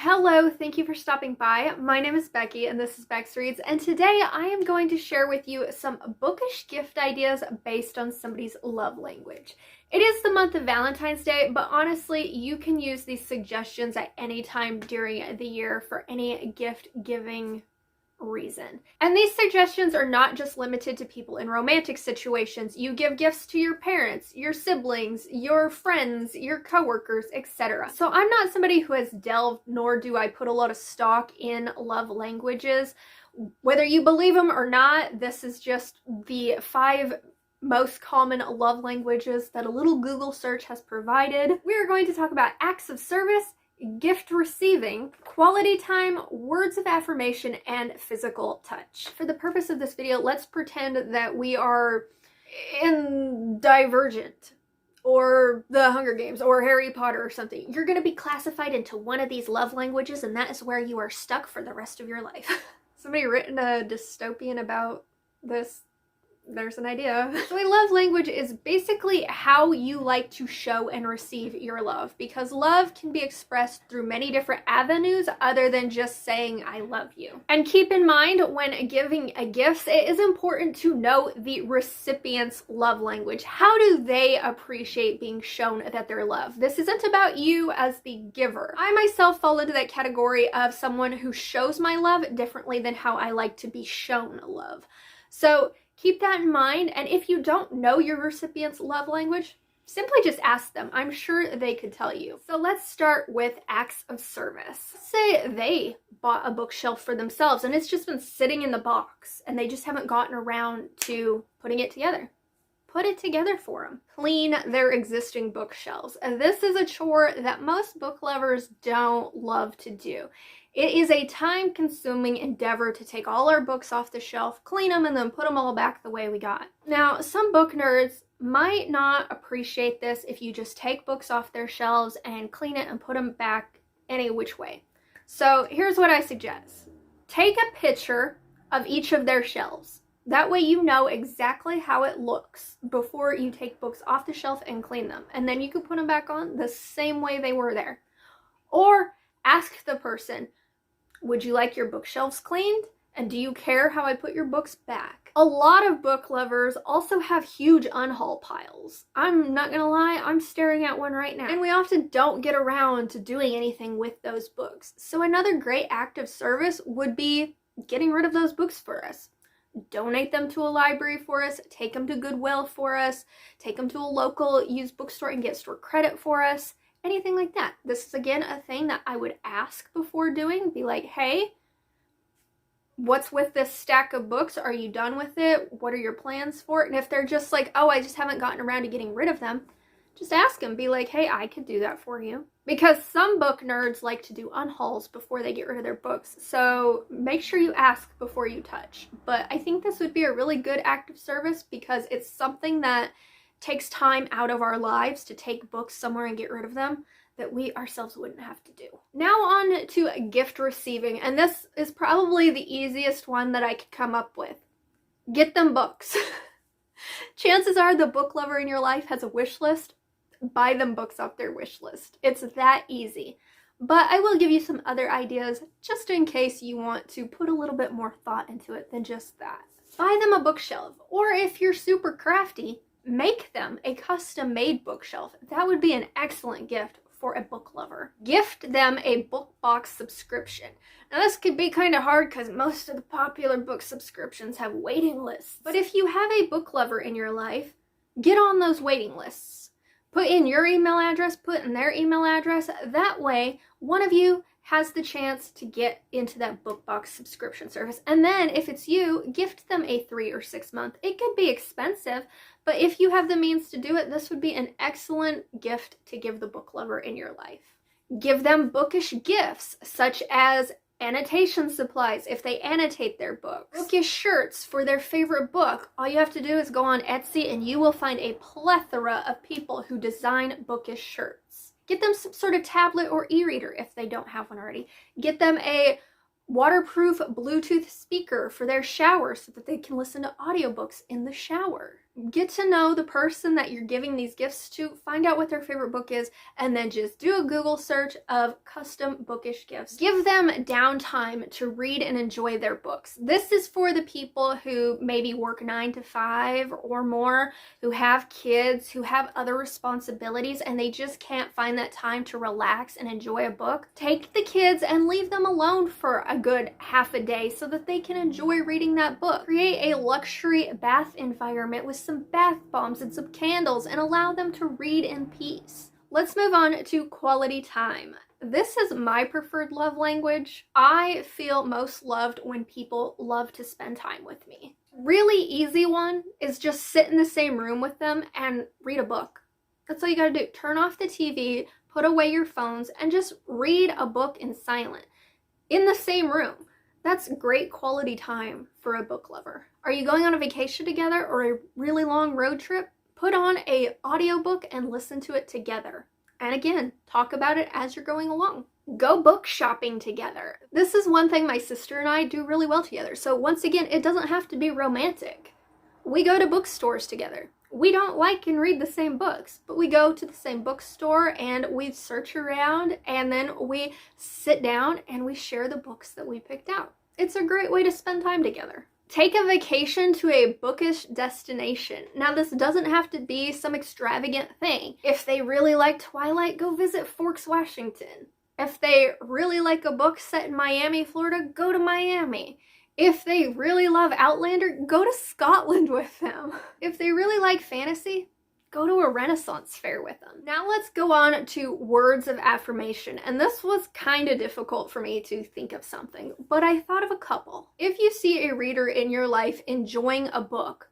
Hello, thank you for stopping by. My name is Becky and this is BecxReadz, and today I am going to share with you some bookish gift ideas based on somebody's love language. It is the month of Valentine's Day, but honestly, you can use these suggestions at any time during the year for any gift giving reason. And these suggestions are not just limited to people in romantic situations. You give gifts to your parents, your siblings, your friends, your coworkers, etc. So I'm not somebody who has delved, nor do I put a lot of stock in love languages. Whether you believe them or not, this is just the 5 most common love languages that a little Google search has provided. We are going to talk about acts of service, gift receiving, quality time, words of affirmation, and physical touch. For the purpose of this video, let's pretend that we are in Divergent or The Hunger Games or Harry Potter or something. You're going to be classified into one of these love languages, and that is where you are stuck for the rest of your life. Somebody written a dystopian about this. There's an idea. So a love language is basically how you like to show and receive your love, because love can be expressed through many different avenues other than just saying I love you. And keep in mind, when giving a gift, it is important to know the recipient's love language. How do they appreciate being shown that they're loved? This isn't about you as the giver. I myself fall into that category of someone who shows my love differently than how I like to be shown love. So keep that in mind, and if you don't know your recipient's love language, simply just ask them. I'm sure they could tell you. So let's start with acts of service. Say they bought a bookshelf for themselves and it's just been sitting in the box and they just haven't gotten around to putting it together. Put it together for them. Clean their existing bookshelves. And this is a chore that most book lovers don't love to do. It is a time-consuming endeavor to take all our books off the shelf, clean them, and then put them all back the way we got. Now, some book nerds might not appreciate this if you just take books off their shelves and clean it and put them back any which way. So here's what I suggest. Take a picture of each of their shelves. That way you know exactly how it looks before you take books off the shelf and clean them. And then you can put them back on the same way they were there. Or ask the person, would you like your bookshelves cleaned? And do you care how I put your books back? A lot of book lovers also have huge unhaul piles. I'm not gonna lie, I'm staring at one right now. And we often don't get around to doing anything with those books. So another great act of service would be getting rid of those books for us. Donate them to a library for us, take them to Goodwill for us, take them to a local used bookstore and get store credit for us. Anything like that. This is, again, a thing that I would ask before doing. Be like, hey, what's with this stack of books? Are you done with it? What are your plans for it? And if they're just like, oh, I just haven't gotten around to getting rid of them, just ask them. Be like, hey, I could do that for you. Because some book nerds like to do unhauls before they get rid of their books. So make sure you ask before you touch. But I think this would be a really good act of service because it's something that takes time out of our lives to take books somewhere and get rid of them that we ourselves wouldn't have to do. Now on to gift receiving, and this is probably the easiest one that I could come up with. Get them books. Chances are the book lover in your life has a wish list. Buy them books off their wish list. It's that easy. But I will give you some other ideas just in case you want to put a little bit more thought into it than just that. Buy them a bookshelf, or if you're super crafty, make them a custom-made bookshelf. That would be an excellent gift for a book lover. Gift them a book box subscription. Now this could be kind of hard because most of the popular book subscriptions have waiting lists. But if you have a book lover in your life, get on those waiting lists. Put in your email address, put in their email address. That way, one of you has the chance to get into that book box subscription service. And then if it's you, gift them a 3 or 6 month. It could be expensive, but if you have the means to do it, this would be an excellent gift to give the book lover in your life. Give them bookish gifts, such as annotation supplies if they annotate their books. Bookish shirts for their favorite book. All you have to do is go on Etsy and you will find a plethora of people who design bookish shirts. Get them some sort of tablet or e-reader if they don't have one already. Get them a waterproof Bluetooth speaker for their shower so that they can listen to audiobooks in the shower. Get to know the person that you're giving these gifts to, find out what their favorite book is, and then just do a Google search of custom bookish gifts. Give them downtime to read and enjoy their books. This is for the people who maybe work 9 to 5 or more, who have kids, who have other responsibilities, and they just can't find that time to relax and enjoy a book. Take the kids and leave them alone for a good half a day so that they can enjoy reading that book. Create a luxury bath environment with some bath bombs and some candles and allow them to read in peace. Let's move on to quality time. This is my preferred love language. I feel most loved when people love to spend time with me. Really easy one is just sit in the same room with them and read a book. That's all you gotta do. Turn off the TV, put away your phones, and just read a book in silence in the same room. That's great quality time for a book lover. Are you going on a vacation together or a really long road trip? Put on an audiobook and listen to it together. And again, talk about it as you're going along. Go book shopping together. This is one thing my sister and I do really well together. So once again, it doesn't have to be romantic. We go to bookstores together. We don't like and read the same books, but we go to the same bookstore and we search around and then we sit down and we share the books that we picked out. It's a great way to spend time together. Take a vacation to a bookish destination. Now, this doesn't have to be some extravagant thing. If they really like Twilight, go visit Forks, Washington. If they really like a book set in Miami, Florida, go to Miami. If they really love Outlander, go to Scotland with them. If they really like fantasy, go to a Renaissance fair with them. Now let's go on to words of affirmation. And this was kind of difficult for me to think of something, but I thought of a couple. If you see a reader in your life enjoying a book,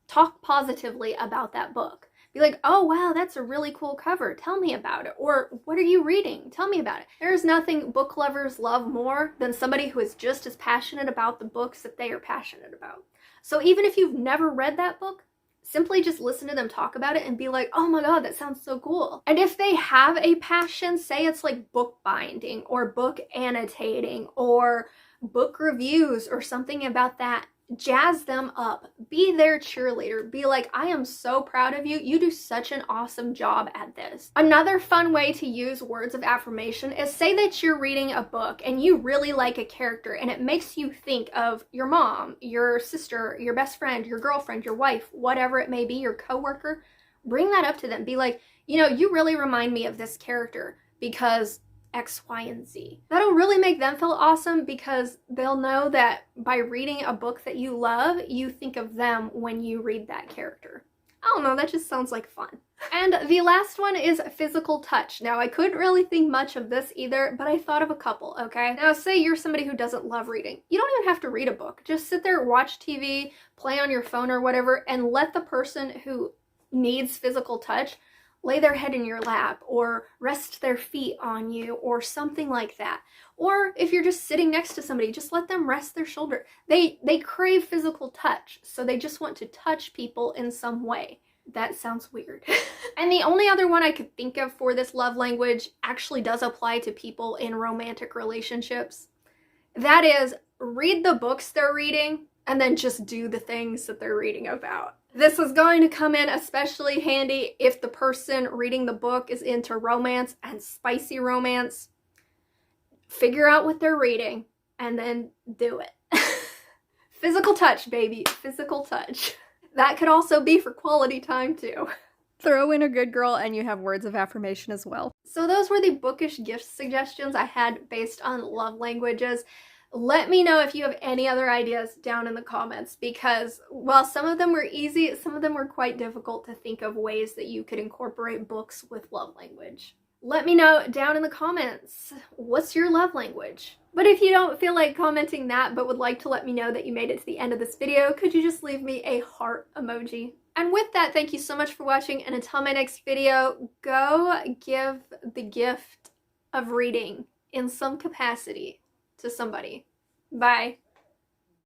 talk positively about that book. Be like, oh wow, that's a really cool cover. Tell me about it. Or what are you reading? Tell me about it. There's nothing book lovers love more than somebody who is just as passionate about the books that they are passionate about. So even if you've never read that book, simply just listen to them talk about it and be like, oh my god, that sounds so cool. And if they have a passion, say it's like book binding or book annotating or book reviews or something about that, jazz them up. Be their cheerleader. Be like, I am so proud of you. You do such an awesome job at this. Another fun way to use words of affirmation is say that you're reading a book and you really like a character and it makes you think of your mom, your sister, your best friend, your girlfriend, your wife, whatever it may be, your coworker. Bring that up to them. Be like, you know, you really remind me of this character because X, Y, and Z. That'll really make them feel awesome because they'll know that by reading a book that you love, you think of them when you read that character. I don't know, that just sounds like fun. And the last one is physical touch. Now, I couldn't really think much of this either, but I thought of a couple, okay? Now, say you're somebody who doesn't love reading. You don't even have to read a book. Just sit there, watch TV, play on your phone or whatever, and let the person who needs physical touch lay their head in your lap or rest their feet on you or something like that. Or if you're just sitting next to somebody, just let them rest their shoulder. They crave physical touch, so they just want to touch people in some way. That sounds weird. And the only other one I could think of for this love language actually does apply to people in romantic relationships. That is, read the books they're reading and then just do the things that they're reading about. This is going to come in especially handy if the person reading the book is into romance and spicy romance. Figure out what they're reading and then do it. Physical touch, baby. Physical touch. That could also be for quality time too. Throw in a good girl and you have words of affirmation as well. So those were the bookish gift suggestions I had based on love languages. Let me know if you have any other ideas down in the comments because while some of them were easy, some of them were quite difficult to think of ways that you could incorporate books with love language. Let me know down in the comments, what's your love language? But if you don't feel like commenting that but would like to let me know that you made it to the end of this video, could you just leave me a heart emoji? And with that, thank you so much for watching, and until my next video, go give the gift of reading in some capacity to somebody. Bye.